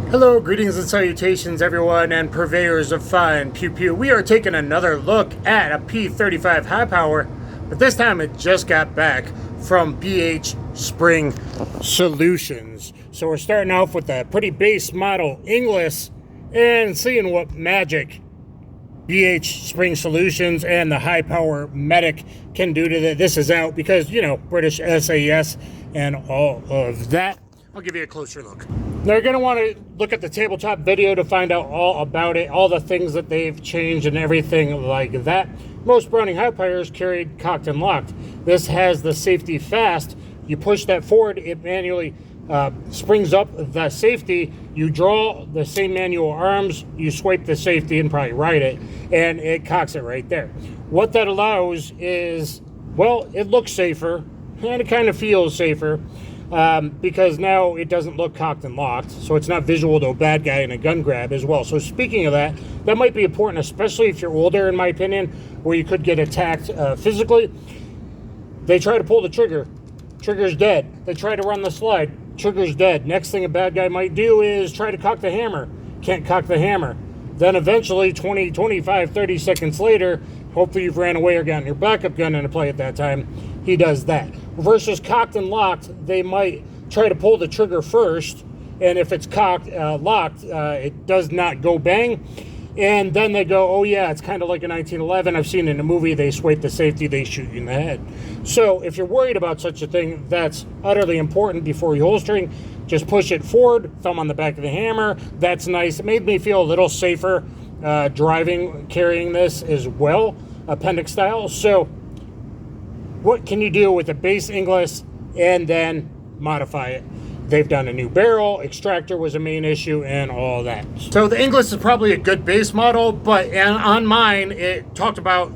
Hello, greetings and salutations everyone and purveyors of fun. Pew pew. We are taking another look at a P35 high power, but this time it just got back from BH Spring Solutions. So we're starting off with a pretty base model Inglis and seeing what magic BH Spring Solutions and the high power medic can do to this is out because, you know, British SAS and all of that. I'll give you a closer look. Now you're going to want to look at the tabletop video to find out all about it, all the things that they've changed and everything like that. Most Browning high powers carried cocked and locked. This has the safety fast. You push that forward, it manually springs up the safety. You draw the same manual arms, you swipe the safety and probably ride it, and it cocks it right there. What that allows is, well, it looks safer and it kind of feels safer. Because now it doesn't look cocked and locked, so it's not visual to a bad guy in a gun grab as well. So speaking of that, that might be important, especially if you're older, in my opinion, where you could get attacked physically. They try to pull the trigger, trigger's dead. They try to run the slide, trigger's dead. Next thing a bad guy might do is try to cock the hammer, can't cock the hammer. Then eventually 20, 25, 30 seconds later, hopefully you've ran away or gotten your backup gun into play at that time, he does that. Versus cocked and locked, they might try to pull the trigger first, and if it's locked, it does not go bang. And then they go, oh yeah, it's kind of like a 1911. I've seen in a movie, they swipe the safety, they shoot you in the head. So if you're worried about such a thing, that's utterly important before you holstering. Just push it forward, thumb on the back of the hammer. That's nice. It made me feel a little safer carrying this as well, appendix style. So what can you do with a base Inglis and then modify it? They've done a new barrel, extractor was a main issue, and all that. So the Inglis is probably a good base model, but on mine, it talked about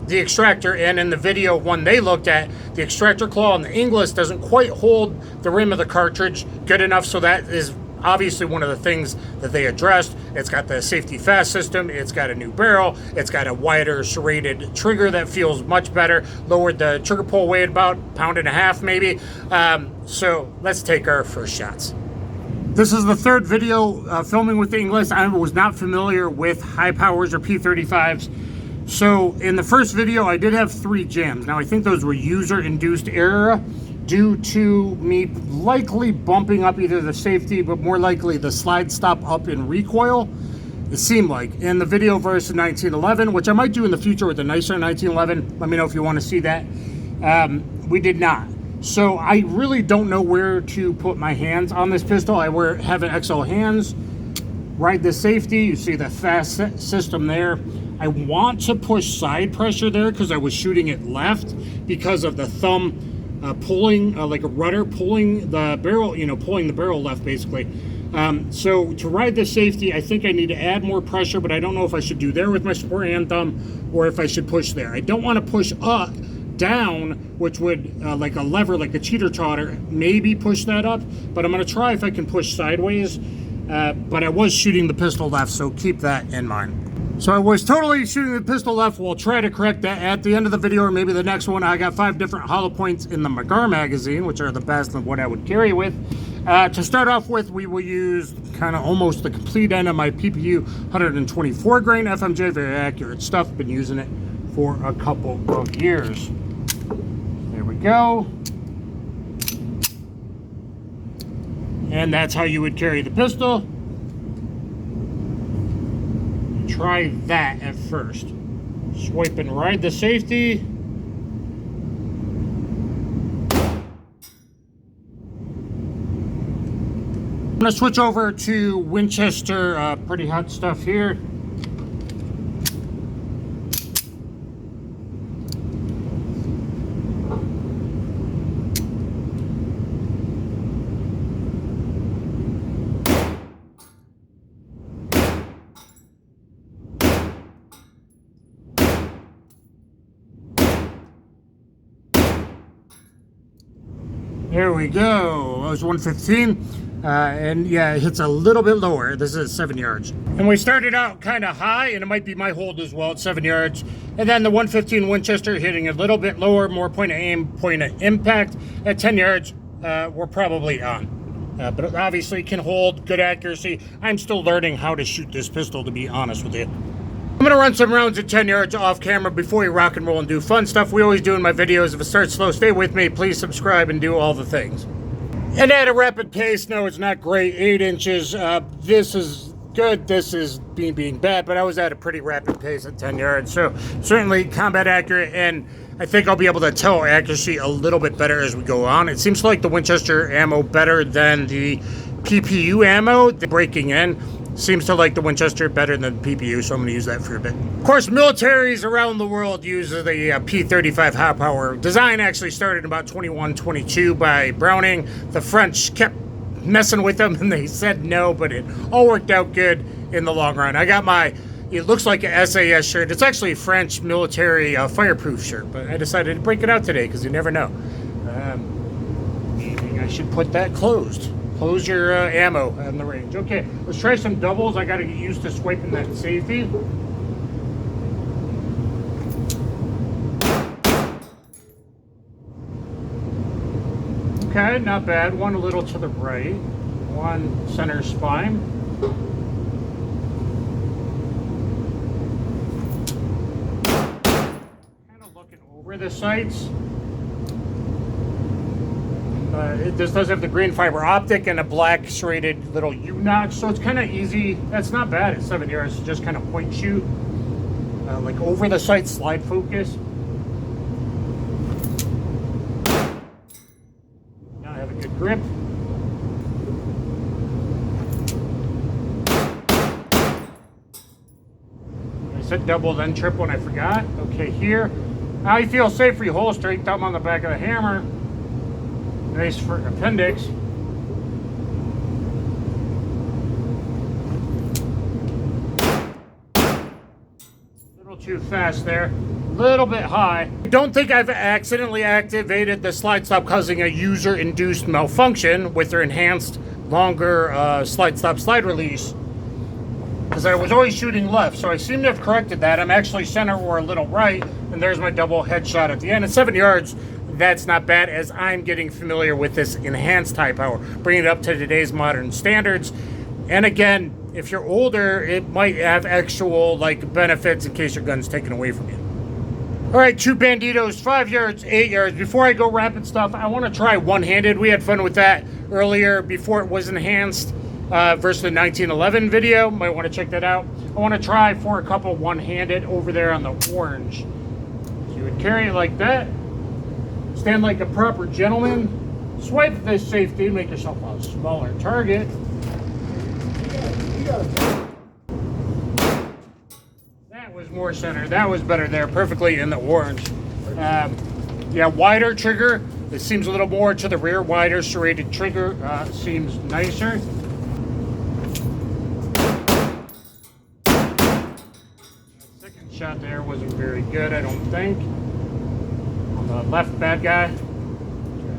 the extractor, and in the video one they looked at, the extractor claw on the Inglis doesn't quite hold the rim of the cartridge good enough, so that is obviously one of the things that they addressed. It's got the safety fast system, it's got a new barrel, it's got a wider serrated trigger that feels much better, lowered the trigger pull weight about 1.5 pounds maybe. So let's take our first shots. This is the third video filming with the Inglis. I was not familiar with high powers or P35s. So in the first video I did have 3 jams. Now I think those were user induced error due to me likely bumping up either the safety, but more likely the slide stop up in recoil. It seemed like in the video versus 1911, which I might do in the future with a nicer 1911. Let me know if you want to see that. We did not. So I really don't know where to put my hands on this pistol. I have an XL hands, ride the safety. You see the fast system there. I want to push side pressure there because I was shooting it left because of the thumb pulling like a rudder, pulling the barrel, pulling the barrel left basically. So to ride the safety, I think I need to add more pressure, but I don't know if I should do there with my support hand thumb or if I should push there. I don't want to push up, down, which would like a lever, like a cheater trotter, maybe push that up, but I'm going to try if I can push sideways. But I was shooting the pistol left, so keep that in mind. So I was totally shooting the pistol left. We'll try to correct that at the end of the video or maybe the next one. I got 5 different hollow points in the McGar magazine, which are the best of what I would carry with. To start off with, we will use kind of almost the complete end of my PPU 124 grain FMJ, very accurate stuff. Been using it for a couple of years. There we go. And that's how you would carry the pistol. Try that at first. Swipe and ride the safety. I'm going to switch over to Winchester, pretty hot stuff here. There we go. That was 115. And yeah, it hits a little bit lower. This is 7 yards. And we started out kind of high, and it might be my hold as well at 7 yards. And then the 115 Winchester hitting a little bit lower, more point of aim, point of impact. At 10 yards, we're probably on. but obviously can hold good accuracy. I'm still learning how to shoot this pistol, to be honest with you. I'm going to run some rounds at 10 yards off camera before we rock and roll and do fun stuff we always do in my videos. If it starts slow, stay with me. Please subscribe and do all the things. And at a rapid pace, no, it's not great. 8 inches. This is good. This is being bad, but I was at a pretty rapid pace at 10 yards. So certainly combat accurate, and I think I'll be able to tell accuracy a little bit better as we go on. It seems like the Winchester ammo better than the PPU ammo. The breaking in seems to like the Winchester better than PPU, so I'm going to use that for a bit. Of course, militaries around the world use the P35 high power. Design actually started in about 21-22 by Browning. The French kept messing with them and they said no, but it all worked out good in the long run. I got my, it looks like an SAS shirt. It's actually a French military fireproof shirt, but I decided to break it out today because you never know. Maybe I should put that closed. Close your ammo on the range. Okay, let's try some doubles. I got to get used to swiping that safety. Okay, not bad. One a little to the right. One center spine. Kind of looking over the sights. This does have the green fiber optic and a black serrated little U-notch, so it's kind of easy. That's not bad at 7 yards to just kind of point shoot, like over the sight slide focus. Now I have a good grip. I said double then triple and I forgot. Okay, here. Now you feel safe for your holster. Thumb on the back of the hammer. Nice for appendix. A little too fast there. A little bit high. I don't think I've accidentally activated the slide stop causing a user-induced malfunction with their enhanced longer slide stop slide release, because I was always shooting left, so I seem to have corrected that. I'm actually center or a little right, and there's my double headshot at the end. At 7 yards, that's not bad as I'm getting familiar with this enhanced high power, bringing it up to today's modern standards. And again, if you're older, it might have actual like benefits in case your gun's taken away from you. All right, two banditos, 5 yards, 8 yards. Before I go rapid stuff, I want to try one-handed. We had fun with that earlier before it was enhanced versus the 1911 video. Might want to check that out. I want to try for a couple one-handed over there on the orange. So you would carry it like that. Stand like a proper gentleman. Swipe this safety, make yourself a smaller target. That was more center. That was better there, perfectly in the orange. Yeah, wider trigger. It seems a little more to the rear. Wider serrated trigger seems nicer. Second shot there wasn't very good, I don't think. Left bad guy.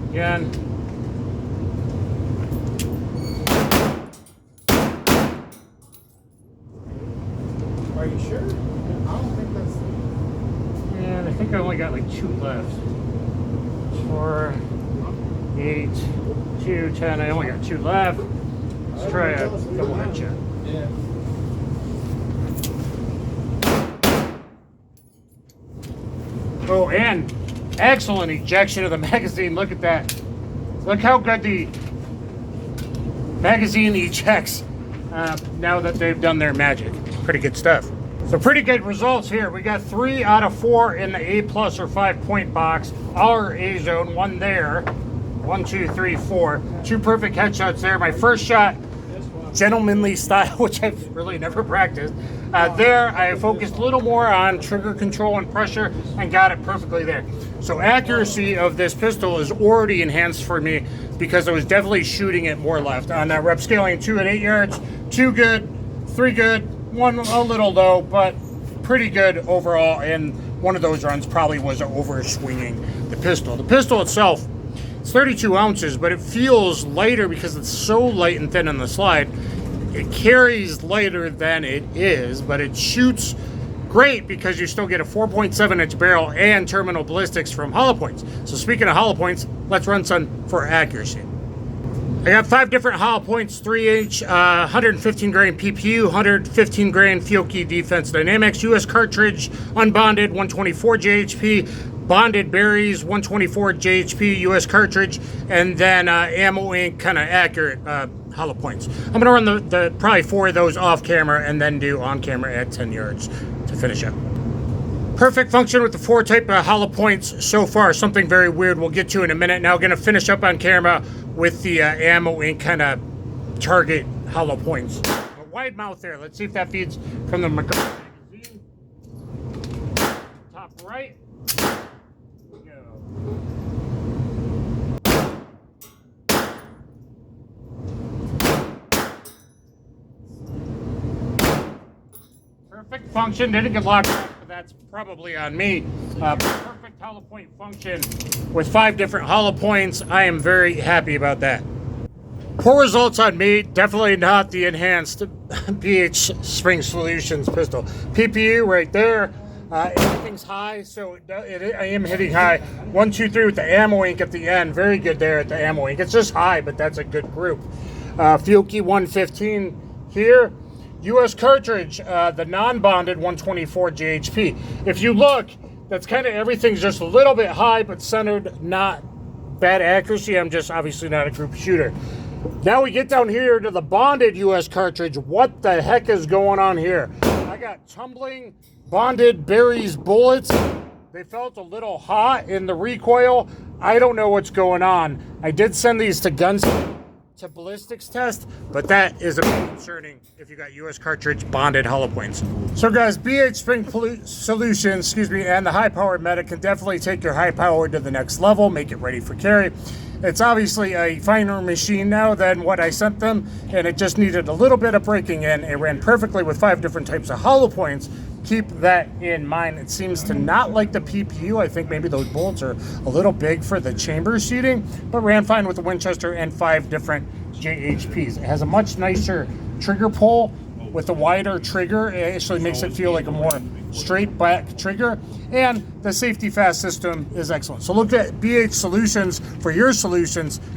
Again. Are you sure? I don't think that's. And I think I only got like 2 left. 4, 8, 2, 10. I only got 2 left. Let's try a double headshot. Yeah. Oh, and excellent ejection of the magazine. Look at that. Look how good the magazine ejects now that they've done their magic. Pretty good stuff. So pretty good results here. We got 3 out of 4 in the A+ or 5-point box. Our A zone, 1 there. 1, 2, 3, 4. 2 perfect headshots there. My first shot, gentlemanly style, which I've really never practiced. There, I focused a little more on trigger control and pressure and got it perfectly there. So accuracy of this pistol is already enhanced for me because I was definitely shooting it more left. On that rep scaling, 2 at 8 yards, 2 good, 3 good, 1 a little low, but pretty good overall. And one of those runs probably was over swinging the pistol. The pistol itself, it's 32 ounces, but it feels lighter because it's so light and thin on the slide. It carries lighter than it is, but it shoots great because you still get a 4.7-inch barrel and terminal ballistics from hollow points. So speaking of hollow points, let's run some for accuracy. I got 5 different hollow points, 3H, 115 grain PPU, 115 grain Fiocchi Defense Dynamics, US cartridge, unbonded, 124 JHP, bonded berries, 124 JHP, US cartridge, and then ammo ink, kind of accurate hollow points. I'm gonna run the probably 4 of those off camera and then do on camera at 10 yards to finish up. Perfect function with the 4 type of hollow points so far. Something very weird we'll get to in a minute. Now gonna finish up on camera with the ammo ink kind of target hollow points. A wide mouth there. Let's see if that feeds from the magazine. Top right. Here we go. Perfect function. Didn't get locked up, but that's probably on me. Perfect hollow point function with 5 different hollow points. I am very happy about that. Poor results on me. Definitely not the enhanced BH Spring Solutions pistol. PPU right there. Everything's high, so I am hitting high. 1, 2, 3 with the ammo ink at the end. Very good there at the ammo ink. It's just high, but that's a good group. Fiocchi 115 here. US cartridge, the non-bonded 124 JHP. If you look, that's kind of everything's just a little bit high, but centered, not bad accuracy. I'm just obviously not a group shooter. Now we get down here to the bonded US cartridge. What the heck is going on here? I got tumbling bonded berries bullets. They felt a little hot in the recoil. I don't know what's going on. I did send these to guns to ballistics test, but that is a bit concerning if you got US cartridge bonded hollow points. So guys, BH Spring Solutions, and the high powered medic can definitely take your high power to the next level, make it ready for carry. It's obviously a finer machine now than what I sent them, and it just needed a little bit of breaking in. It ran perfectly with 5 different types of hollow points. Keep that in mind. It seems to not like the PPU. I think maybe those bullets are a little big for the chamber seating, but ran fine with the Winchester and 5 different JHPs. It has a much nicer trigger pull with the wider trigger. It actually makes it feel like a more straight back trigger, and the safety fast system is excellent. So look at BH Solutions for your solutions